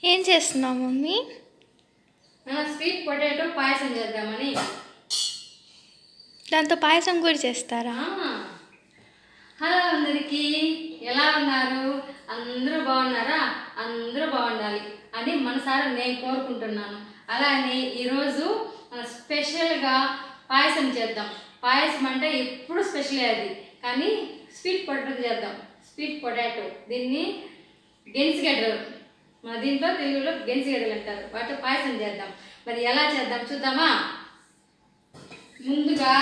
ఏం చేస్తున్నావు mummy? Sweet potato పాయసం చేద్దామని. దాంతో పాయసం కూడా చేస్తారా? హలో అందరికీ, ఎలా ఉన్నారు? అందరూ బాగున్నారా? అందరూ బాగుండాలి అని మనసారా నేను కోరుకుంటున్నాను. అలానే ఈరోజు స్పెషల్గా పాయసం చేద్దాం. పాయసం అంటే ఎప్పుడు స్పెషలే అది, కానీ స్వీట్ పొటాటో చేద్దాం. స్వీట్ పొటాటో, దీన్ని గెన్సిగడ్డలు, మన దీంట్లో తెలుగులో గెన్సిగడ్డలు అంటారు. వాటి పాయసం చేద్దాం. మరి ఎలా చేద్దాం చూద్దామా? ముందుగా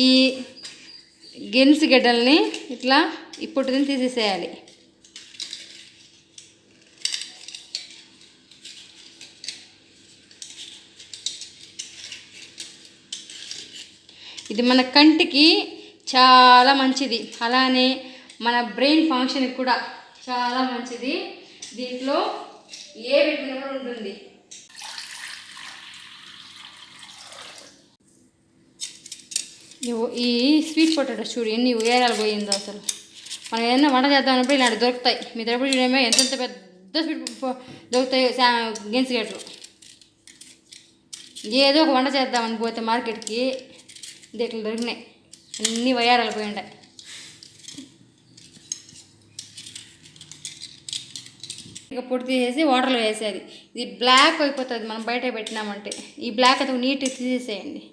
ఈ గెన్సిగడ్డల్ని ఇట్లా ఇప్పుడు తీసేసేయాలి. ఇది మన కంటికి చాలా మంచిది, అలానే మన బ్రెయిన్ ఫంక్షన్కి కూడా చాలా మంచిది. దీంట్లో ఏ విటమిన్ కూడా ఉంటుంది. ఈ స్వీట్ పొటాటో చూడు ఎన్ని ఉయరాలు పోయిందో. అసలు మనం ఏదైనా వంట చేద్దామన్నప్పుడు ఇలాంటి దొరుకుతాయి. మీ దగ్గర చూడేమో ఎంతెంత పెద్ద స్వీట్ దొరుకుతాయి గెన్సిగడ్డలు. ఏదో ఒక వంట చేద్దామని పోతే మార్కెట్కి ఇట్లా దొరికినాయి, అన్ని వయారాలు పోయి ఉంటాయి. ఇక పొడి తీసేసి వాటర్లో వేసేది. ఇది బ్లాక్ అయిపోతుంది మనం బయట పెట్టినామంటే. ఈ బ్లాక్ అయితే నీట్గా తీసేసేయండి.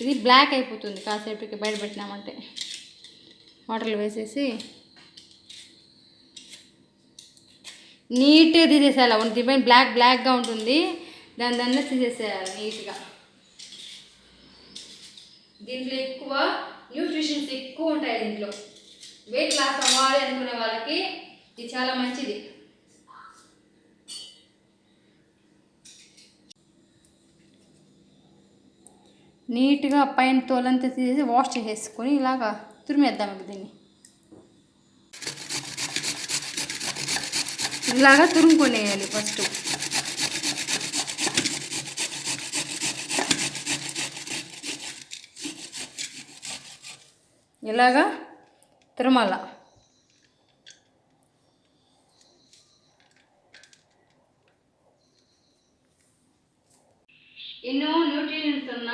ఇది బ్లాక్ అయిపోతుంది కాసేపటికి బయట పెట్టినామంటే. వాటర్లో వేసేసి నీట్గా తీసేసేయాలి. దీనిపైన బ్లాక్గా ఉంటుంది, దాన్ని తీసేసేయాలి నీట్గా. దీంట్లో ఎక్కువ న్యూట్రిషన్స్ ఎక్కువ ఉంటాయి. దీంట్లో వెయిట్ లాస్ అవ్వాలి అనుకునే వాళ్ళకి ఇది చాలా మంచిది. నీట్గా పైన తోలంతా తీసేసి వాష్ చేసేసుకొని ఇలాగా తురిమేద్దాం. దీన్ని ఇలాగా తురుముకొనేయాలి ఫస్ట్. ఇలాగా తురమాల. ఎన్నో న్యూట్రిషన్స్ ఉన్న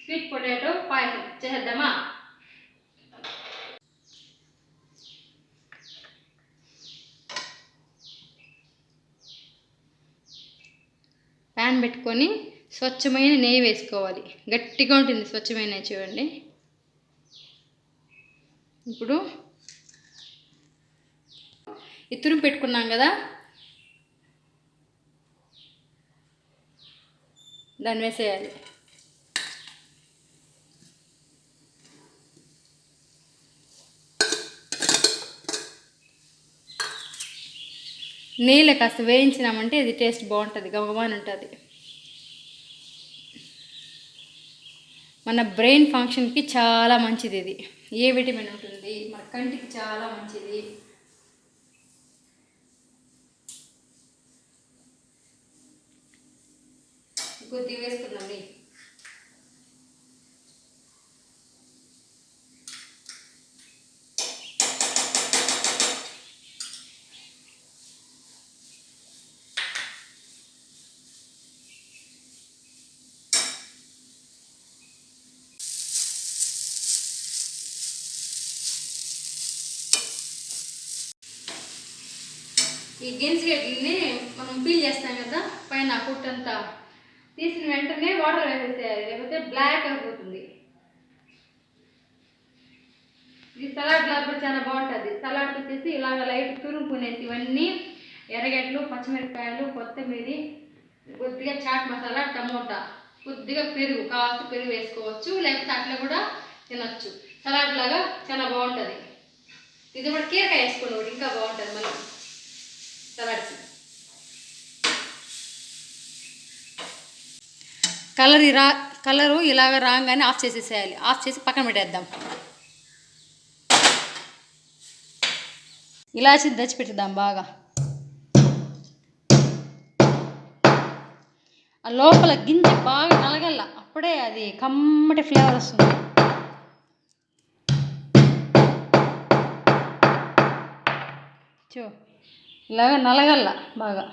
స్వీట్ పొటాటో పాయసం చేద్దామా? ప్యాన్ పెట్టుకొని స్వచ్ఛమైన నెయ్యి వేసుకోవాలి. గట్టిగా ఉంటుంది స్వచ్ఛమైన నెయ్యి, చూడండి. ఇప్పుడు ఈ తురుము పెట్టుకున్నాం కదా, దాన్ని వేసేయాలి. నెయ్యిలో కాస్త వేయించినామంటే ఇది టేస్ట్ బాగుంటుంది, గమగమాని ఉంటుంది. మన బ్రెయిన్ ఫంక్షన్కి చాలా మంచిది. ఇది ఏ విటమిన్ ఉంటుంది, మన కంటికి చాలా మంచిది. కొద్దిగా వేసుకుందాం నెయ్యి. ఈ గెన్సిగడ్డల్ని మనం పీల్ చేస్తాం కదా, పైన కుట్టంతా తీసిన వెంటనే వాటర్ వేసేసేయాలి, లేకపోతే బ్లాక్ అయిపోతుంది. ఇది సలాడ్ లాగా కూడా చాలా బాగుంటుంది. సలాడ్ వచ్చేసి ఇలాగ లైట్ తురుముకునేసి ఇవన్నీ ఎర్రగడ్డలు, పచ్చిమిరపకాయలు, కొత్తిమీర, కొద్దిగా చాట్ మసాలా, టమోటా, కొద్దిగా పెరుగు, కాస్త పెరుగు వేసుకోవచ్చు, లేకపోతే అట్లా కూడా తినచ్చు. సలాడ్ లాగా చాలా బాగుంటుంది. ఇది కూడా కీరకాయ వేసుకోండి, ఒకటి ఇంకా బాగుంటుంది మళ్ళీ సలాడ్కి. కలరు ఇలాగ రాగానే ఆఫ్ చేసేసేయాలి. ఆఫ్ చేసి పక్కన పెట్టేద్దాం. ఇలాచి దచ్చిపెట్టుదాం బాగా. ఆ లోపల గింజ బాగా నలగల్ల, అప్పుడే అది కమ్మటి ఫ్లేవర్ వస్తుంది. కొంచెం ఇలాగ నలగల్ల బాగా.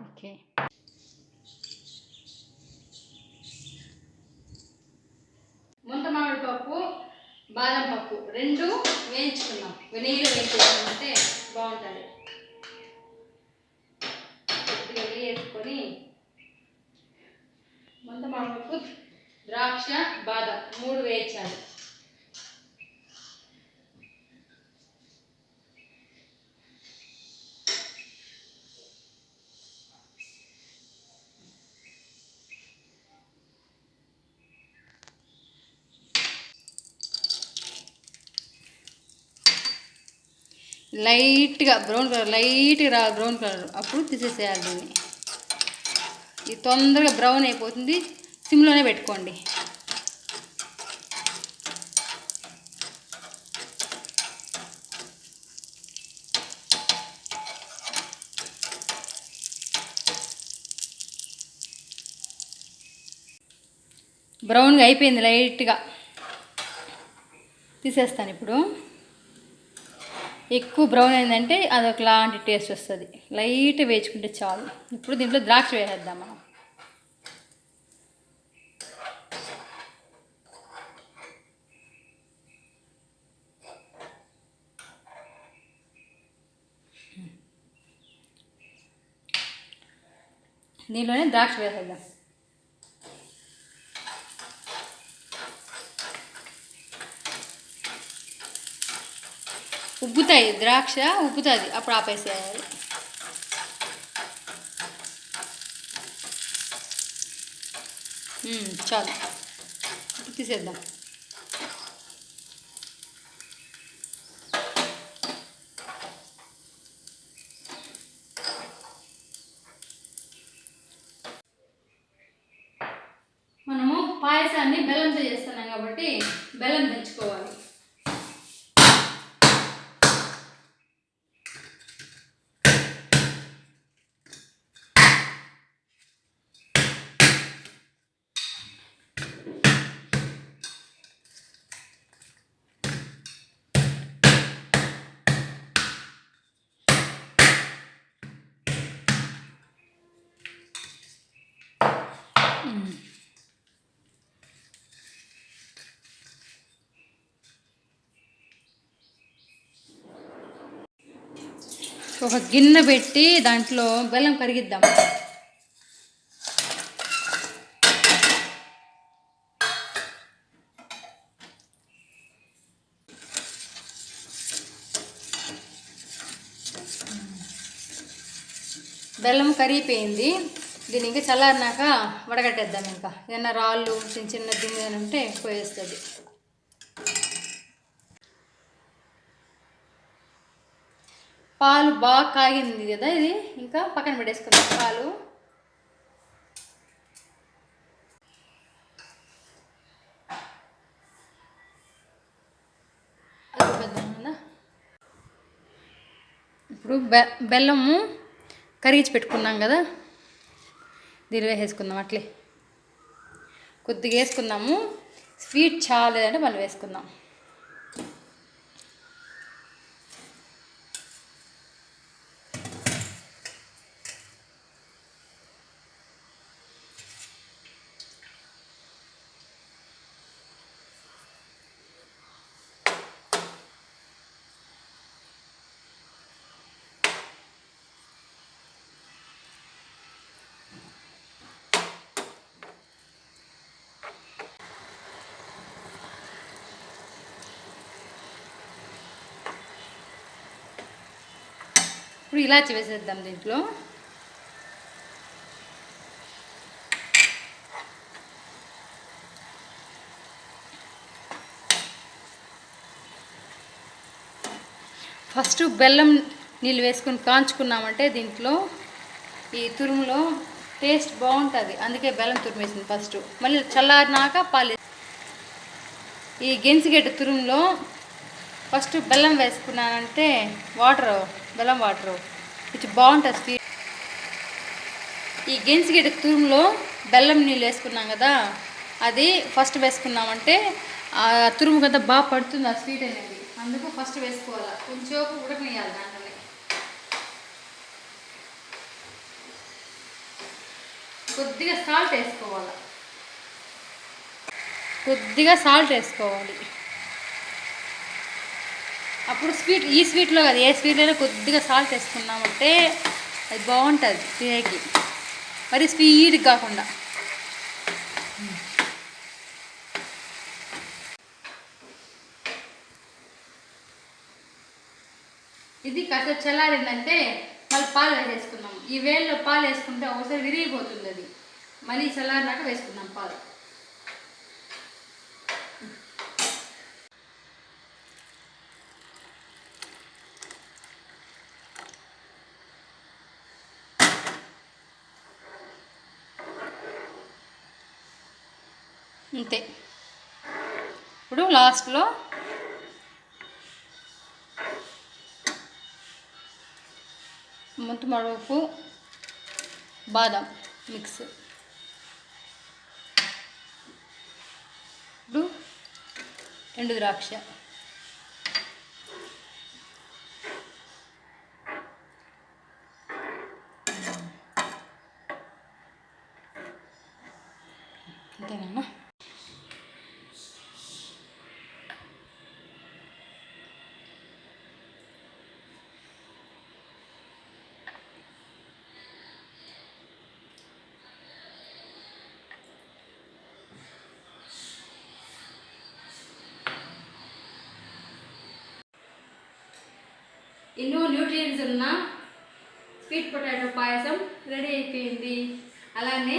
ఓకే, ముంత మామిడి పప్పు, బాదం పప్పు రెండు వేయించుకున్నాం. నెయ్యిలో వేయించుకున్నామంటే బాగుంటుంది. కొద్దిగా నెయ్యి వేసుకొని ముంత మామిడి పప్పు, ద్రాక్ష, బాదం 3 వేయించాలి. లైట్గా బ్రౌన్ కలర్, లైట్గా రా బ్రౌన్ కలర్, అప్పుడు తీసేసేయాలి దీన్ని. ఇది తొందరగా బ్రౌన్ అయిపోతుంది, సిమ్లోనే పెట్టుకోండి. బ్రౌన్గా అయిపోయింది, లైట్గా తీసేస్తాను. ఇప్పుడు ఎక్కువ బ్రౌన్ అయిందంటే అదొకలాంటి టేస్ట్ వస్తుంది. లైట్ వేయించుకుంటే చాలు. ఇప్పుడు దీంట్లో ద్రాక్ష వేసేద్దాం మనం. దీనిలోనే ద్రాక్ష వేసేద్దాం. ఉబ్బుతాయి, ద్రాక్ష ఉబ్బుతుంది, అప్పుడు ఆపేసేయాలి. చాలు, ఇప్పుడు తీసేద్దాం. మనము పాయసాన్ని బెల్లంతో చేస్తున్నాం కాబట్టి బెల్లం తెచ్చుకోవాలి. ఒక గిన్నె పెట్టి దాంట్లో బెల్లం కరిగిద్దాం. బెల్లం కరిగిపోయింది. దీన్ని ఇంకా చల్లారినాక వడగట్టేద్దాం. ఇంకా ఏమన్నా రాళ్ళు చిన్న చిన్న దింగలు ఉంటే పోయేస్తుంది. పాలు బాగా కాగింది కదా, ఇది ఇంకా పక్కన పెట్టేసుకుందాం. పాలు ఇప్పుడు బెల్లము కరిగించి పెట్టుకున్నాం కదా, దీని వేసేసుకుందాం. అట్లే కొద్దిగా వేసుకుందాము. స్వీట్ చాలేదంటే మళ్ళీ వేసుకుందాం. ఇప్పుడు ఇలాచి వేసేద్దాం దీంట్లో. ఫస్ట్ బెల్లం నీళ్ళు వేసుకొని కాంచుకున్నామంటే దీంట్లో ఈ తురుములో టేస్ట్ బాగుంటుంది. అందుకే బెల్లం తురుము వేసింది ఫస్ట్. మళ్ళీ చల్లారినాక పాలు ఈ గెన్సిగడ్డ తురుములో ఫస్ట్ బెల్లం వేసుకున్నానంటే బెల్లం వాటరు కొంచెం బాగుంటుంది స్వీట్. ఈ గెన్సిగడ్డ తురుములో బెల్లం నీళ్ళు వేసుకున్నాం కదా, అది ఫస్ట్ వేసుకున్నామంటే ఆ తురుము కదా బాగా పడుతుంది ఆ స్వీట్ అనేది. అందుకు ఫస్ట్ వేసుకోవాలి, కొంచెం ఉడకనియాలి. దాంట్లో కొద్దిగా సాల్ట్ వేసుకోవాలి, అప్పుడు ఈ స్వీట్లో కదా ఏ స్వీట్ అయినా కొద్దిగా సాల్ట్ వేసుకున్నామంటే అది బాగుంటుంది తినేకి, మరి స్వీట్ కాకుండా. ఇది కాస్త చల్లారిందంటే మళ్ళీ పాలు వేసేసుకున్నాం. ఈ వేళ్ళలో పాలు వేసుకుంటే ఒకసారి విరిగిపోతుంది, అది మళ్ళీ చల్లారినాక వేసుకున్నాం పాలు. అంతే. ఇప్పుడు లాస్ట్లో ముంత మడుపు బాదం మిక్స్, ఇప్పుడు ఎండు ద్రాక్ష, అంతేనా. ఎన్నో న్యూట్రియన్స్ ఉన్న స్వీట్ పొటాటో పాయసం రెడీ అయిపోయింది. అలానే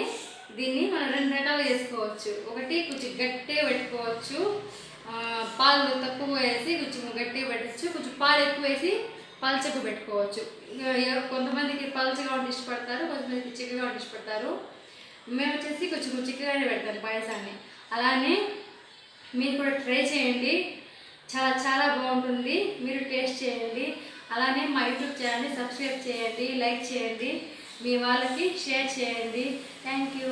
దీన్ని మనం 2 రకాలు చేసుకోవచ్చు. ఒకటి కొంచెం గట్టిగా పెట్టుకోవచ్చు, పాలు తక్కువ వేసి కొంచెం గట్టిగా పెట్టచ్చు, కొంచెం పాలు ఎక్కువ వేసి పల్చగా పెట్టుకోవచ్చు. కొంతమందికి పల్చగా ఉండి ఇష్టపడతారు, కొంతమందికి చిక్కగా ఉండి ఇష్టపడతారు. మేము వచ్చేసి కొంచెం చిక్కగానే పెడతాను పాయసాన్ని. అలానే మీరు కూడా ట్రై చేయండి, చాలా చాలా బాగుంటుంది. మీరు టేస్ట్ చేయండి. అలానే మా యూట్యూబ్ ఛానల్ని సబ్స్క్రైబ్ చేయండి, లైక్ చేయండి, మీ వాళ్ళకి షేర్ చేయండి. Thank you.